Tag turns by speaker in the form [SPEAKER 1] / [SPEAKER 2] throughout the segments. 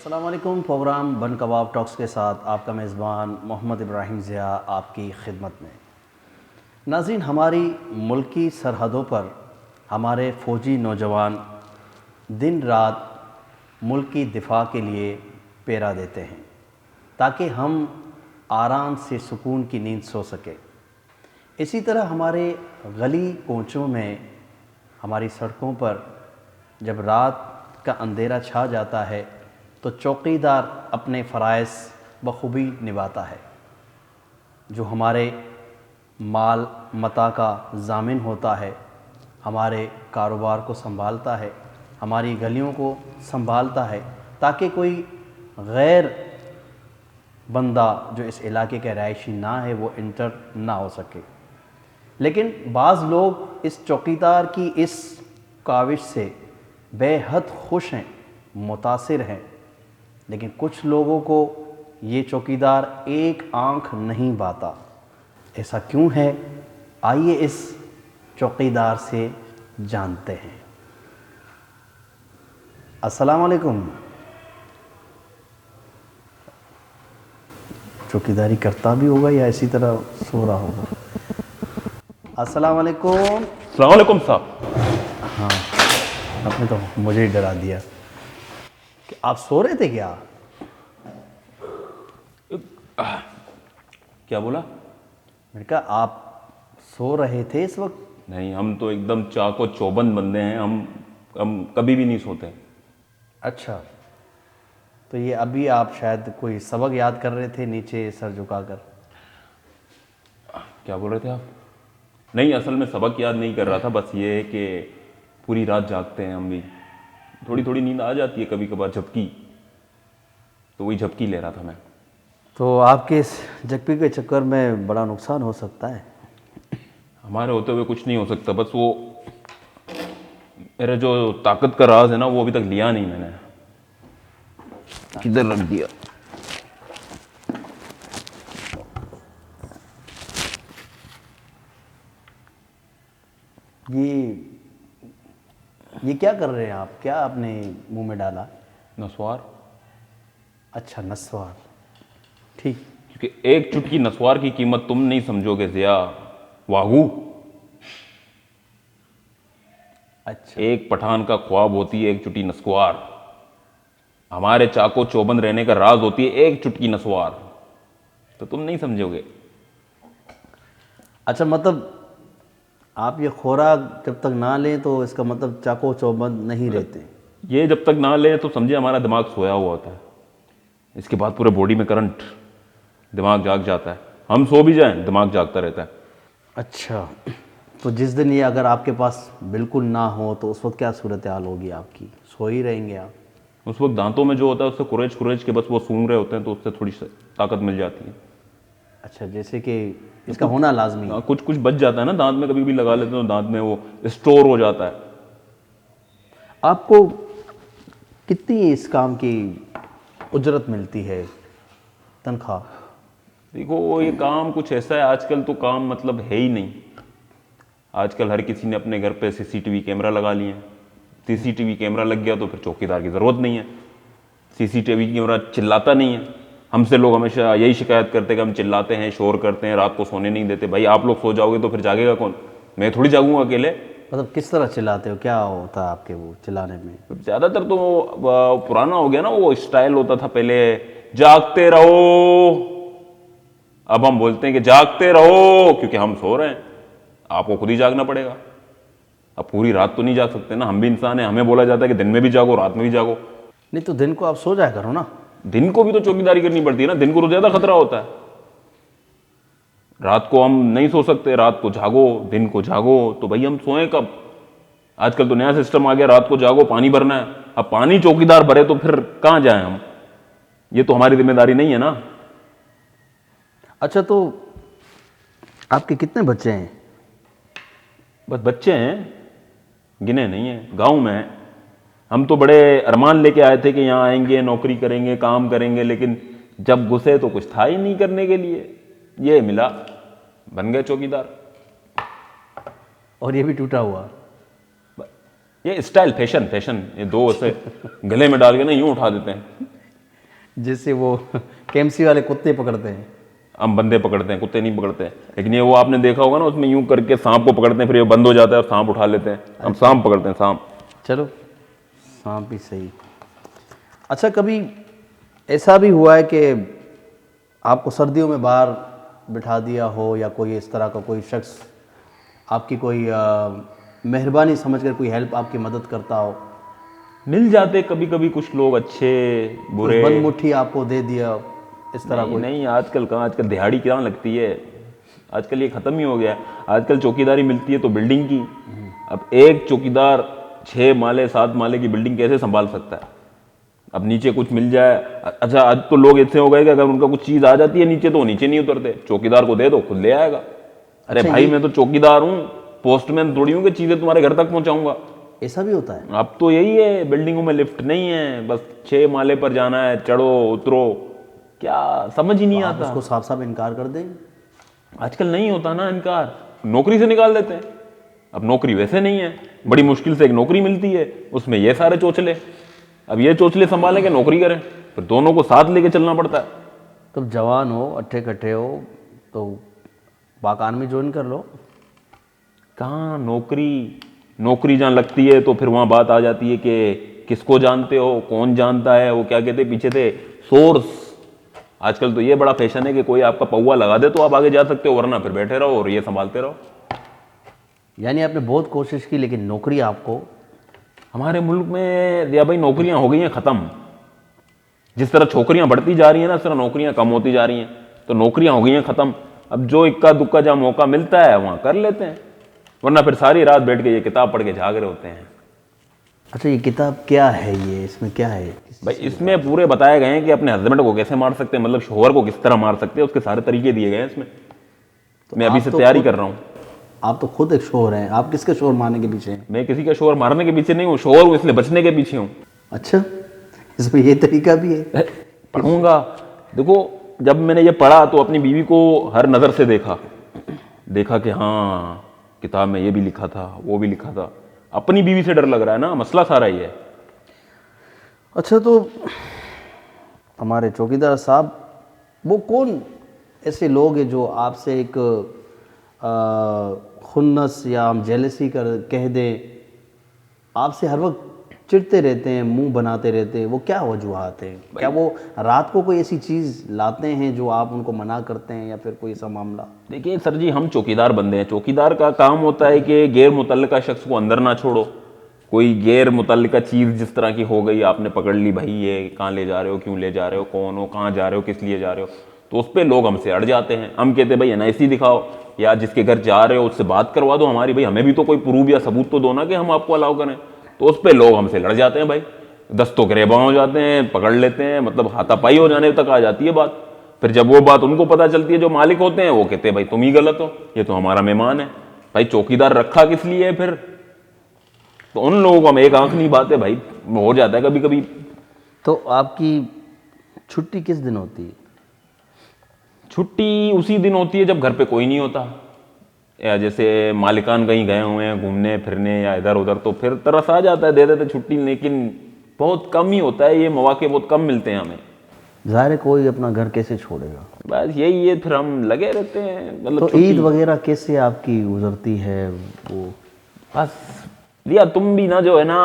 [SPEAKER 1] अस्सलाम वालेकुम। प्रोग्राम बन कबाब टॉक्स के साथ आपका मेज़बान मोहम्मद इब्राहिम ज़िया आपकी खिदमत में। नाज़रीन, हमारी मुल्की सरहदों पर हमारे फ़ौजी नौजवान दिन रात मुल्क की दिफा के लिए पहरा देते हैं ताकि हम आराम से सुकून की नींद सो सकें। इसी तरह हमारे गली कोचों में, हमारी सड़कों पर जब रात का अंधेरा छा जाता है तो चौकीदार अपने फ़राइज़ बखूबी निभाता है, जो हमारे माल मता का ज़ामिन होता है, हमारे कारोबार को संभालता है, हमारी गलियों को संभालता है, ताकि कोई गैर बंदा जो इस इलाके के रहायशी ना है वो इंटर ना हो सके। लेकिन बाज़ लोग इस चौकीदार की इस काविश से बेहद खुश हैं, मुतासिर हैं, लेकिन कुछ लोगों को ये चौकीदार एक आंख नहीं बाता। ऐसा क्यों है? आइए इस चौकीदार से जानते हैं। अस्सलाम वालेकुम। चौकीदारी करता भी होगा या इसी तरह सो रहा होगा? अस्सलाम वालेकुम।
[SPEAKER 2] अस्सलाम वालेकुम साहब।
[SPEAKER 1] हाँ, आपने तो मुझे ही डरा दिया कि आप सो रहे थे क्या?
[SPEAKER 2] क्या बोला?
[SPEAKER 1] मैंने कहा आप सो रहे थे इस वक्त?
[SPEAKER 2] नहीं, हम तो एकदम चाको चौबंद बंदे हैं। हम कभी भी नहीं सोते।
[SPEAKER 1] अच्छा, तो ये अभी आप शायद कोई सबक याद कर रहे थे नीचे सर झुकाकर।
[SPEAKER 2] क्या बोल रहे थे आप? नहीं, असल में सबक याद नहीं कर रहा था। बस ये है कि पूरी रात जागते हैं हम भी। थोड़ी थोड़ी नींद आ जाती है कभी कभार, झपकी, तो वही झपकी ले रहा था मैं।
[SPEAKER 1] तो आपके इस झपकी के चक्कर में बड़ा नुकसान हो सकता है।
[SPEAKER 2] हमारे होते हुए कुछ नहीं हो सकता। बस वो मेरा जो ताकत का राज है ना, वो अभी तक लिया नहीं मैंने। किधर रख दिया?
[SPEAKER 1] ये क्या कर रहे हैं आप? क्या आपने मुंह में डाला?
[SPEAKER 2] नस्वार।
[SPEAKER 1] अच्छा, नस्वार, ठीक।
[SPEAKER 2] क्योंकि एक चुटकी नस्वार की कीमत तुम नहीं समझोगे ज़िया वागू।
[SPEAKER 1] अच्छा,
[SPEAKER 2] एक पठान का ख्वाब होती है एक चुटकी नस्वार। हमारे चाको चौबंद रहने का राज होती है एक चुटकी नस्वार। तो तुम नहीं समझोगे।
[SPEAKER 1] अच्छा, मतलब आप ये खुराक जब तक ना लें तो इसका मतलब चाको चौबंद नहीं रहते।
[SPEAKER 2] ये जब तक ना ले तो समझे हमारा दिमाग सोया हुआ होता है। इसके बाद पूरे बॉडी में करंट, दिमाग जाग जाता है। हम सो भी जाएं, दिमाग जागता रहता है।
[SPEAKER 1] अच्छा, तो जिस दिन ये अगर आपके पास बिल्कुल ना हो तो उस वक्त क्या सूरत हाल होगी आपकी? सो ही रहेंगे आप?
[SPEAKER 2] उस वक्त दांतों में जो होता है उससे कुरेच कुरेच के बस वो सूंघ रहे होते हैं, तो उससे थोड़ी सी ताकत मिल जाती है।
[SPEAKER 1] अच्छा, जैसे कि इसका होना लाजमी है।
[SPEAKER 2] कुछ कुछ बच जाता है ना दांत में, कभी भी लगा लेते हो तो दांत में वो स्टोर हो जाता है।
[SPEAKER 1] आपको कितनी इस काम की उजरत मिलती है, तनख्वाह?
[SPEAKER 2] देखो, ये काम कुछ ऐसा है, आजकल तो काम मतलब है ही नहीं। आजकल हर किसी ने अपने घर पे सीसीटीवी कैमरा लगा लिए हैं। सीसीटीवी कैमरा लग गया तो फिर चौकीदार की ज़रूरत नहीं है। सीसीटीवी कैमरा चिल्लाता नहीं है। हमसे लोग हमेशा यही शिकायत करते हैं कि हम चिल्लाते हैं, शोर करते हैं, रात को सोने नहीं देते। भाई आप लोग सो जाओगे तो फिर जागेगा कौन? मैं थोड़ी जागूंगा अकेले।
[SPEAKER 1] मतलब किस तरह चिल्लाते हो? क्या होता है आपके वो चिल्लाने में?
[SPEAKER 2] ज़्यादातर तो पुराना हो गया ना, वो स्टाइल होता था पहले, जागते रहो। अब हम बोलते हैं कि जागते रहो, क्योंकि हम सो रहे हैं, आपको खुद ही जागना पड़ेगा। अब पूरी रात तो नहीं जाग सकते ना, हम भी इंसान हैं। हमें बोला जाता है कि दिन में भी जागो, रात में भी जागो।
[SPEAKER 1] नहीं तो दिन को आप सो जाया करो ना।
[SPEAKER 2] दिन को भी तो चौकीदारी करनी पड़ती है ना, दिन को तो ज्यादा खतरा होता है। रात को हम नहीं सो सकते, रात को जागो, दिन को जागो। तो भाई हम सोएं कब? आजकल तो नया सिस्टम आ गया, रात को जागो, पानी भरना है। अब पानी चौकीदार भरे तो फिर कहां जाएं हम? ये तो हमारी जिम्मेदारी नहीं है ना।
[SPEAKER 1] अच्छा, तो आपके कितने बच्चे हैं?
[SPEAKER 2] बस बच्चे हैं, गिने नहीं है, गांव में हैं। हम तो बड़े अरमान लेके आए थे कि यहाँ आएंगे, नौकरी करेंगे, काम करेंगे, लेकिन जब घुसे तो कुछ था ही नहीं करने के लिए। ये मिला, बन गए चौकीदार।
[SPEAKER 1] और ये भी टूटा हुआ?
[SPEAKER 2] ये स्टाइल, फैशन, ये दो ऐसे गले में डाल के ना यूं उठा देते हैं।
[SPEAKER 1] जैसे वो केएमसी वाले कुत्ते पकड़ते हैं।
[SPEAKER 2] हम बंदे पकड़ते हैं, कुत्ते नहीं पकड़ते हैं। लेकिन ये वो आपने देखा होगा ना, उसमें यूं करके सांप को पकड़ते हैं, फिर ये बंद हो जाता है और सांप उठा लेते हैं। हम सांप पकड़ते हैं, सांप।
[SPEAKER 1] चलो सांप भी सही। अच्छा, कभी ऐसा भी हुआ है कि आपको सर्दियों में बाहर बिठा दिया हो, या कोई इस तरह का कोई शख्स आपकी कोई मेहरबानी समझकर कोई हेल्प आपकी मदद करता हो?
[SPEAKER 2] मिल जाते कभी कभी कुछ लोग अच्छे बुरे।
[SPEAKER 1] बंद मुट्ठी आपको दे दिया इस तरह
[SPEAKER 2] नहीं,
[SPEAKER 1] कोई?
[SPEAKER 2] नहीं, आजकल कहाँ, आजकल दिहाड़ी कहाँ लगती है, आजकल ये खत्म ही हो गया है। आजकल चौकीदारी मिलती है तो बिल्डिंग की। अब एक चौकीदार 6 माले 7 माले की बिल्डिंग कैसे संभाल सकता है? अब नीचे कुछ मिल जाए। अच्छा, आज तो लोग ऐसे हो गए कि अगर उनका कुछ चीज आ जाती है नीचे तो वो नीचे नहीं उतरते, चौकीदार को दे दो खुद ले आएगा। अरे
[SPEAKER 1] अच्छा,
[SPEAKER 2] भाई मैं तो चौकीदार हूँ, पोस्टमैन थोड़ी हूँ कि चीजें तुम्हारे घर तक पहुंचाऊंगा।
[SPEAKER 1] ऐसा भी होता है?
[SPEAKER 2] अब तो यही है, बिल्डिंगों में लिफ्ट नहीं है, बस 6 माले पर जाना है, चढ़ो उतरो, क्या समझ ही नहीं
[SPEAKER 1] आप
[SPEAKER 2] आता।
[SPEAKER 1] उसको साफ साफ इनकार कर दें।
[SPEAKER 2] आजकल नहीं होता ना इनकार, नौकरी से निकाल देते हैं। अब नौकरी वैसे नहीं है, बड़ी मुश्किल से एक नौकरी मिलती है, उसमें ये सारे चोचले। अब ये चोचले संभालें कि नौकरी करें, फिर दोनों को साथ लेके चलना पड़ता है।
[SPEAKER 1] तुम जवान हो, अट्ठे कट्ठे हो, तो पाक आर्मी ज्वाइन कर लो।
[SPEAKER 2] कहाँ नौकरी जहाँ लगती है तो फिर वहाँ बात आ जाती है कि किसको जानते हो, कौन जानता है, वो क्या कहते पीछे थे, सोर्स। आजकल तो ये बड़ा फैशन है कि कोई आपका पौवा लगा दे तो आप आगे जा सकते हो, वरना फिर बैठे रहो और ये संभालते रहो।
[SPEAKER 1] यानी आपने बहुत कोशिश की लेकिन नौकरी आपको।
[SPEAKER 2] हमारे मुल्क में दिया भाई नौकरियां हो गई हैं ख़त्म। जिस तरह छोकरियां बढ़ती जा रही हैं ना, इस तरह नौकरियां कम होती जा रही हैं। तो नौकरियां हो गई हैं ख़त्म। अब जो इक्का दुक्का जहाँ मौका मिलता है वहाँ कर लेते हैं, वरना फिर सारी रात बैठ के ये किताब पढ़ के जाग रहे होते हैं।
[SPEAKER 1] अच्छा, ये किताब क्या है? ये इसमें क्या है
[SPEAKER 2] भाई इसमें पूरे बताए गए हैं कि अपने हस्बैंड को कैसे मार सकते हैं, मतलब शोहर को किस तरह मार सकते हैं, उसके सारे तरीके दिए गए हैं इसमें। तो मैं अभी से तैयारी कर रहा हूँ।
[SPEAKER 1] आप तो खुद एक शोर हैं, आप किसके शोर मारने के पीछे हैं?
[SPEAKER 2] मैं किसी का शोहर मारने के पीछे नहीं हूँ, शोहर हूँ इसलिए बचने के पीछे हूँ।
[SPEAKER 1] अच्छा, इसमें ये तरीका भी है?
[SPEAKER 2] पढ़ूंगा। देखो, जब मैंने ये पढ़ा तो अपनी बीवी को हर नज़र से देखा कि हाँ किताब में ये भी लिखा था, वो भी लिखा था। अपनी बीवी से डर लग रहा है ना, मसला सारा ये है।
[SPEAKER 1] अच्छा, तो हमारे चौकीदार साहब, वो कौन ऐसे लोग हैं जो आपसे एक खुन्नस या हम जेलसी कर कह दें, आपसे हर वक्त चिढ़ते रहते हैं, मुंह बनाते रहते हैं? वो क्या वजूहात हैं? क्या वो रात को कोई ऐसी चीज़ लाते हैं जो आप उनको मना करते हैं, या फिर कोई ऐसा मामला?
[SPEAKER 2] देखिए सर जी, हम चौकीदार बंदे हैं। चौकीदार का काम होता है कि गैर मुतल्लिका शख्स को अंदर ना छोड़ो। कोई गैर मुतल्लिका चीज़ जिस तरह की हो गई, आपने पकड़ ली, भाई ये कहाँ ले जा रहे हो, क्यों ले जा रहे हो, कौन हो, कहाँ जा रहे हो, किस लिए जा रहे हो, तो उस पर लोग हमसे अड़ जाते हैं। हम कहते हैं भाई एनआईसी दिखाओ, या जिसके घर जा रहे हो उससे बात करवा दो हमारी, भाई हमें भी तो कोई प्रूफ या सबूत तो दो ना कि हम आपको अलाउ करें। तो उस पर लोग हमसे लड़ जाते हैं भाई, दस्तों गिरबान हो जाते हैं, पकड़ लेते हैं, मतलब हाथापाई हो जाने तक आ जाती है बात। फिर जब वो बात उनको पता चलती है, जो मालिक होते हैं, वो कहते हैं भाई तुम ही गलत हो, ये तो हमारा मेहमान है। भाई चौकीदार रखा किस लिए फिर? तो उन लोगों को हम एक आंख नहीं बात है भाई, हो जाता है कभी कभी।
[SPEAKER 1] तो आपकी छुट्टी किस दिन होती है?
[SPEAKER 2] छुट्टी उसी दिन होती है जब घर पे कोई नहीं होता, या जैसे मालिकान कहीं गए हुए हैं घूमने फिरने या इधर उधर, तो फिर तरस आ जाता है, दे देते छुट्टी। लेकिन बहुत कम ही होता है, ये मौके बहुत कम मिलते हैं हमें।
[SPEAKER 1] ज़ाहिर है, कोई अपना घर कैसे छोड़ेगा?
[SPEAKER 2] बस यही है, फिर हम लगे रहते हैं। मतलब
[SPEAKER 1] तो ईद वगैरह कैसे आपकी गुजरती है? वो
[SPEAKER 2] बस रिया, तुम भी ना जो है ना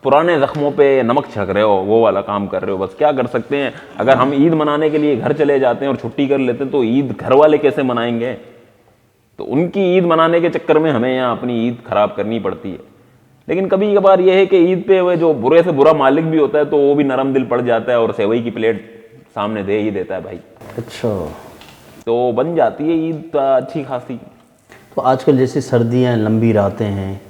[SPEAKER 2] पुराने जख्मों पे नमक छक रहे हो, वो वाला काम कर रहे हो। बस क्या कर सकते हैं, अगर हम ईद मनाने के लिए घर चले जाते हैं और छुट्टी कर लेते हैं तो ईद घर वाले कैसे मनाएंगे? तो उनकी ईद मनाने के चक्कर में हमें यहाँ अपनी ईद खराब करनी पड़ती है। लेकिन कभी कभार ये है कि ईद पे वो जो बुरे से बुरा मालिक भी होता है तो वो भी नरम दिल पड़ जाता है और सेवई की प्लेट सामने दे ही देता है भाई।
[SPEAKER 1] अच्छा,
[SPEAKER 2] तो बन जाती है ईद अच्छी खासी।
[SPEAKER 1] तो आजकल जैसे सर्दियाँ लंबी रातें हैं,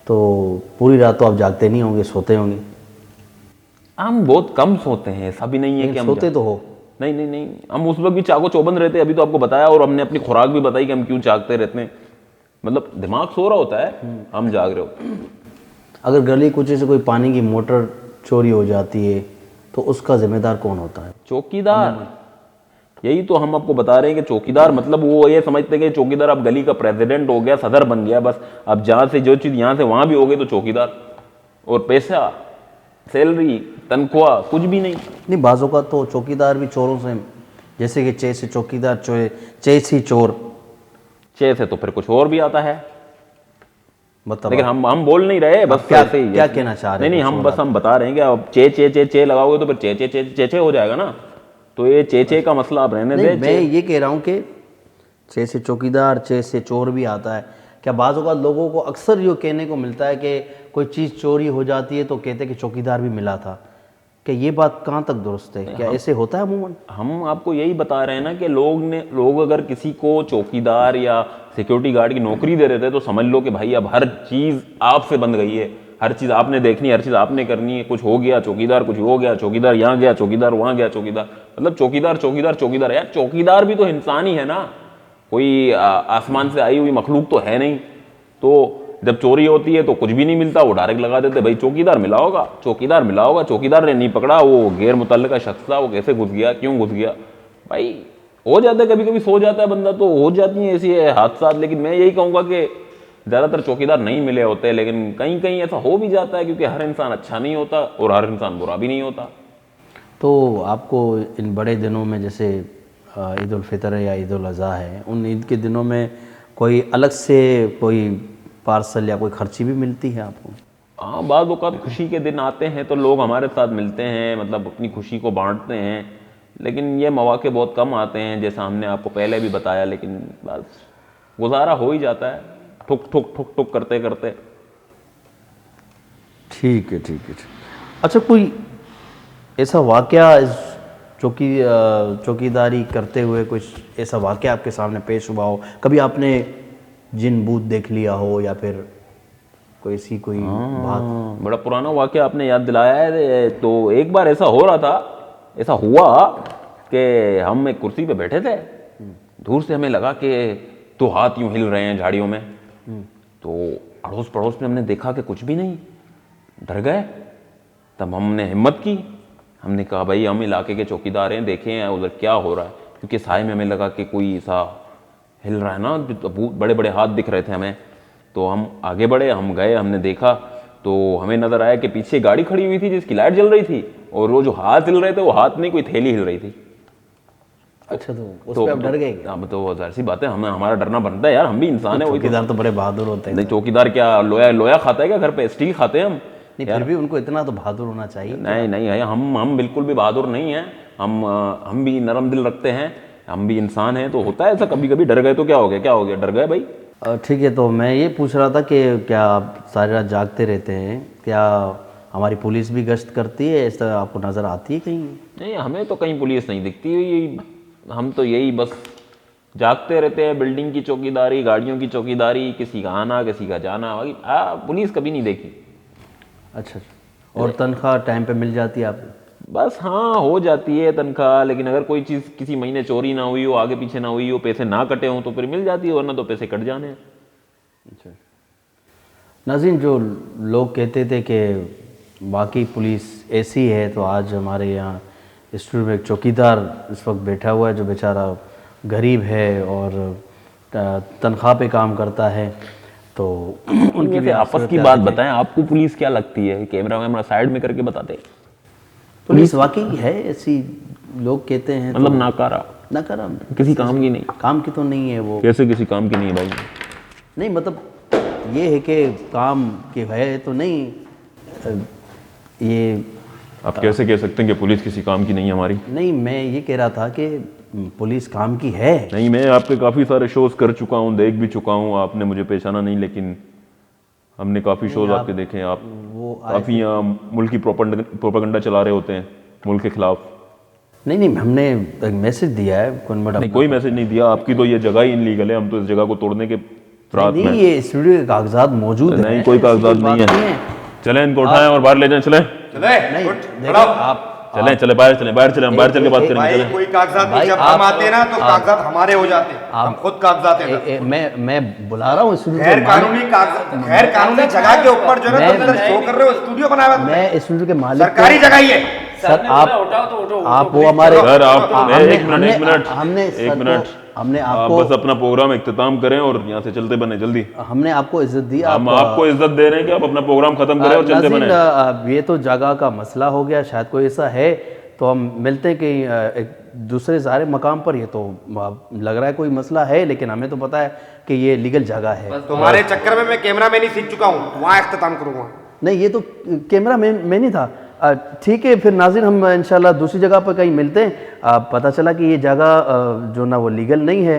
[SPEAKER 1] तो पूरी रात तो आप जागते नहीं होंगे, सोते होंगे?
[SPEAKER 2] हम बहुत कम सोते हैं, ऐसा भी नहीं है कि हम
[SPEAKER 1] सोते तो हो।
[SPEAKER 2] नहीं नहीं नहीं, हम उस वक्त भी चाको चौबंद रहते हैं। अभी तो आपको बताया, और हमने अपनी खुराक भी बताई कि हम क्यों जागते रहते हैं। मतलब दिमाग सो रहा होता है, हम जाग रहे होते हैं।
[SPEAKER 1] अगर गली कुचे से कोई पानी की मोटर चोरी हो जाती है तो उसका जिम्मेदार कौन होता है?
[SPEAKER 2] चौकीदार। यही तो हम आपको बता रहे हैं कि चौकीदार मतलब वो ये समझते हैं कि चौकीदार अब गली का प्रेसिडेंट हो गया, सदर बन गया, बस अब जहाँ से जो चीज़ यहाँ से वहाँ भी हो गई तो चौकीदार। और पैसा, सैलरी तनख्वाह कुछ भी नहीं।
[SPEAKER 1] बाजों का तो चौकीदार भी चोरों से, जैसे कि चे से चौकीदार, चे से चोर,
[SPEAKER 2] चे से तो फिर कुछ और भी आता है,
[SPEAKER 1] मतलब
[SPEAKER 2] लेकिन हम बोल नहीं रहे, बस
[SPEAKER 1] क्या
[SPEAKER 2] ऐसे ही
[SPEAKER 1] क्या कहना चाह रहे
[SPEAKER 2] नहीं
[SPEAKER 1] हैं?
[SPEAKER 2] हम बस हम बता रहे हैं कि अब चे चे चे चे लगाओगे तो फिर चे चे चे चे चे हो जाएगा ना, तो ये चे चे का मसला आप रहने
[SPEAKER 1] नहीं,
[SPEAKER 2] दे।
[SPEAKER 1] मैं ये कह रहा हूँ कि चे से चौकीदार, चे से चोर भी आता है। क्या बाज़ औक़ात लोगों को अक्सर ये कहने को मिलता है कि कोई चीज़ चोरी हो जाती है तो कहते हैं कि चौकीदार भी मिला था, क्या ये बात कहाँ तक दुरुस्त है? क्या ऐसे होता है अमूमन?
[SPEAKER 2] हम आपको यही बता रहे हैं ना कि लोग अगर किसी को चौकीदार या सिक्योरिटी गार्ड की नौकरी दे देते तो समझ लो कि भाई अब हर चीज़ आपसे बंद गई है, हर चीज़ आपने देखनी है, हर चीज़ आपने करनी है। कुछ हो गया चौकीदार, कुछ हो गया चौकीदार, यहाँ गया चौकीदार, वहाँ गया चौकीदार, मतलब चौकीदार चौकीदार चौकीदार। यार चौकीदार भी तो इंसान ही है ना, कोई आसमान से आई हुई मखलूक तो है नहीं। तो जब चोरी होती है तो कुछ भी नहीं मिलता, वो डायरेक्ट लगा देते भाई चौकीदार मिला होगा, चौकीदार मिला होगा, चौकीदार ने नहीं पकड़ा, वो गैर मुतल्लिका शख्स था, वो कैसे घुस गया, क्यों घुस गया। भाई हो जाता है, कभी कभी सो जाता है बंदा, तो हो जाती हैं ऐसी हादसा। लेकिन मैं यही कहूँगा कि ज़्यादातर चौकीदार नहीं मिले होते, लेकिन कहीं कहीं ऐसा हो भी जाता है, क्योंकि हर इंसान अच्छा नहीं होता और हर इंसान बुरा भी नहीं होता।
[SPEAKER 1] तो आपको इन बड़े दिनों में, जैसे ईद उल फितर या ईद उल अज़हा है, उन ईद के दिनों में कोई अलग से कोई पार्सल या कोई खर्ची भी मिलती है आपको?
[SPEAKER 2] हाँ, बाज़ औक़ात खुशी के दिन आते हैं तो लोग हमारे साथ मिलते हैं, मतलब अपनी खुशी को बांटते हैं, लेकिन ये मौके बहुत कम आते हैं, जैसा हमने आपको पहले भी बताया। लेकिन बस गुजारा हो ही जाता है, ठुक ठुक ठुक ठुक करते करते।
[SPEAKER 1] ठीक है, ठीक है। अच्छा, कोई ऐसा वाक़या इस चौकीदारी करते हुए कुछ ऐसा वाक़या आपके सामने पेश हुआ हो? कभी आपने जिन भूत देख लिया हो या फिर कोई ऐसी कोई बात?
[SPEAKER 2] बड़ा पुराना वाक़या आपने याद दिलाया है। तो एक बार ऐसा हो रहा था, ऐसा हुआ कि हम एक कुर्सी पे बैठे थे, दूर से हमें लगा कि दो हाथ यूं हिल रहे हैं झाड़ियों में। तो अड़ोस पड़ोस में हमने देखा कि कुछ भी नहीं, डर गए। तब हमने हिम्मत की, हमने कहा भाई हम इलाके के चौकीदार हैं, देखें उधर क्या हो रहा है, क्योंकि साए में हमें लगा कि कोई ऐसा हिल रहा है ना, बड़े बड़े हाथ दिख रहे थे हमें। तो हम आगे बढ़े, हम गए, हमने देखा तो हमें नज़र आया कि पीछे गाड़ी खड़ी हुई थी जिसकी लाइट जल रही थी, और वो जो हाथ हिल रहे थे वो हाथ नहीं, कोई थैली हिल रही थी।
[SPEAKER 1] अच्छा, तो उस पे आप डर गए?
[SPEAKER 2] अब तो जाहिर सी बात है, हमारा डरना बनता है यार, हम भी इंसान है।
[SPEAKER 1] चौकीदार तो बड़े बहादुर होते हैं।
[SPEAKER 2] नहीं, चौकीदार क्या लोया खाता है क्या घर पे? स्टील खाते हैं हम।
[SPEAKER 1] नहीं, फिर भी उनको इतना तो बहादुर होना चाहिए।
[SPEAKER 2] नहीं नहीं है, हम बिल्कुल भी बहादुर नहीं हैं, हम भी नरम दिल रखते हैं, हम भी इंसान हैं। तो होता है ऐसा कभी कभी, डर गए तो क्या हो गया, डर गए भाई।
[SPEAKER 1] ठीक है, तो मैं ये पूछ रहा था कि क्या आप सारी रात जागते रहते हैं? क्या हमारी पुलिस भी गश्त करती है, ऐसा आपको नज़र आती है कहीं?
[SPEAKER 2] नहीं, हमें तो कहीं पुलिस नहीं दिखती, हम तो यही बस जागते रहते हैं। बिल्डिंग की चौकीदारी, गाड़ियों की चौकीदारी, किसी का आना किसी का जाना, पुलिस कभी नहीं देखी।
[SPEAKER 1] अच्छा, और तनख्वाह टाइम पे मिल जाती है आपको?
[SPEAKER 2] बस हाँ, हो जाती है तनख्वाह, लेकिन अगर कोई चीज़ किसी महीने चोरी ना हुई हो, आगे पीछे ना हुई हो, पैसे ना कटे हों तो फिर मिल जाती है, वरना तो पैसे कट जाने हैं।
[SPEAKER 1] अच्छा नाज़रीन, जो लोग कहते थे कि बाकी पुलिस ऐसी है, तो आज हमारे यहाँ स्टूडियो में एक चौकीदार इस वक्त बैठा हुआ है जो बेचारा गरीब है और तनख्वाह पे काम करता है। तो उनकी भी
[SPEAKER 2] आपस की बात बताएं, आपको पुलिस क्या लगती है? कैमरा वैमरा साइड में करके बताते।
[SPEAKER 1] पुलिस वाकई है ऐसी, लोग कहते हैं,
[SPEAKER 2] मतलब नाकारा किसी काम की नहीं?
[SPEAKER 1] काम की तो नहीं है वो।
[SPEAKER 2] कैसे किसी काम की नहीं है भाई?
[SPEAKER 1] नहीं, मतलब ये है कि काम की है तो नहीं। ये
[SPEAKER 2] आप कैसे कह सकते हैं कि पुलिस किसी काम की नहीं है हमारी?
[SPEAKER 1] नहीं, मैं ये कह रहा था कि पुलिस काम की है।
[SPEAKER 2] नहीं, मैं आपके काफ़ी सारे शोज़ कर चुका हूँ, देख भी चुका हूँ, आपने मुझे पहचाना नहीं, लेकिन हमने काफ़ी शोज़ आपके देखे हैं। आप काफ़ी मुल्क की प्रोपेगेंडा चला रहे होते हैं मुल्क के खिलाफ।
[SPEAKER 1] नहीं, हमने एक मैसेज दिया है।
[SPEAKER 2] नहीं, कोई मैसेज नहीं दिया। आपकी तो ये जगह ही इनलीगल है, हम तो इस जगह को तोड़ने के रात में।
[SPEAKER 1] नहीं, ये स्टूडियो के कागजात मौजूद हैं।
[SPEAKER 2] नहीं, कोई कागजात नहीं है। चलें, इनको उठाएं और बाहर ले जाएं। चलें,
[SPEAKER 1] आप
[SPEAKER 2] चले बाहर चले, हम बाहर चल के बात करेंगे।
[SPEAKER 3] कोई कागजात नहीं, जब हम आते हैं ना तो कागजात हमारे हो जाते हैं, हम खुद कागजात हैं।
[SPEAKER 1] मैं बुला रहा हूँ
[SPEAKER 3] गैर कानूनी जगह के ऊपर जो है तुम शो कर रहे हो, स्टूडियो बनाया हुआ है।
[SPEAKER 1] मैं स्टूडियो के मालिक,
[SPEAKER 3] सरकारी जगह ही है
[SPEAKER 1] सर। आप वो हमारे,
[SPEAKER 2] सर, आप एक मिनट,
[SPEAKER 1] हमने
[SPEAKER 2] आप
[SPEAKER 1] आपको
[SPEAKER 2] बस अपना प्रोग्राम इख्तिताम करें और यहाँ से चलते बने जल्दी।
[SPEAKER 1] हमने आपको इज्जत दी।
[SPEAKER 2] हम आपको इज्जत दे रहे हैं कि आप अपना प्रोग्राम खत्म करें और चलते बने।
[SPEAKER 1] नाज़रीन, ये तो जगह का मसला हो गया, शायद कोई ऐसा है तो हम मिलते हैं कहीं एक दूसरे सारे मकाम पर। ये तो लग रहा है कोई मसला है, लेकिन हमें तो पता है कि ये लीगल जगह है।
[SPEAKER 3] तुम्हारे चक्कर में मैं कैमरा मैन ही सीख चुका हूँ, वहाँ इख्तिताम करूँगा।
[SPEAKER 1] नहीं, ये तो कैमरा में नहीं था। ठीक है, फिर नाज़रीन हम इंशाल्लाह दूसरी जगह पर कहीं मिलते हैं। पता चला कि ये जगह जो ना वो लीगल नहीं है,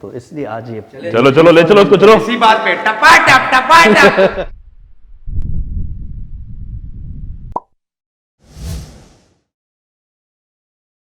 [SPEAKER 1] तो इसलिए आज ये
[SPEAKER 2] चलो चलो ले चलो उसको, चलो
[SPEAKER 3] इसी बात पे टपा टप टपा टप।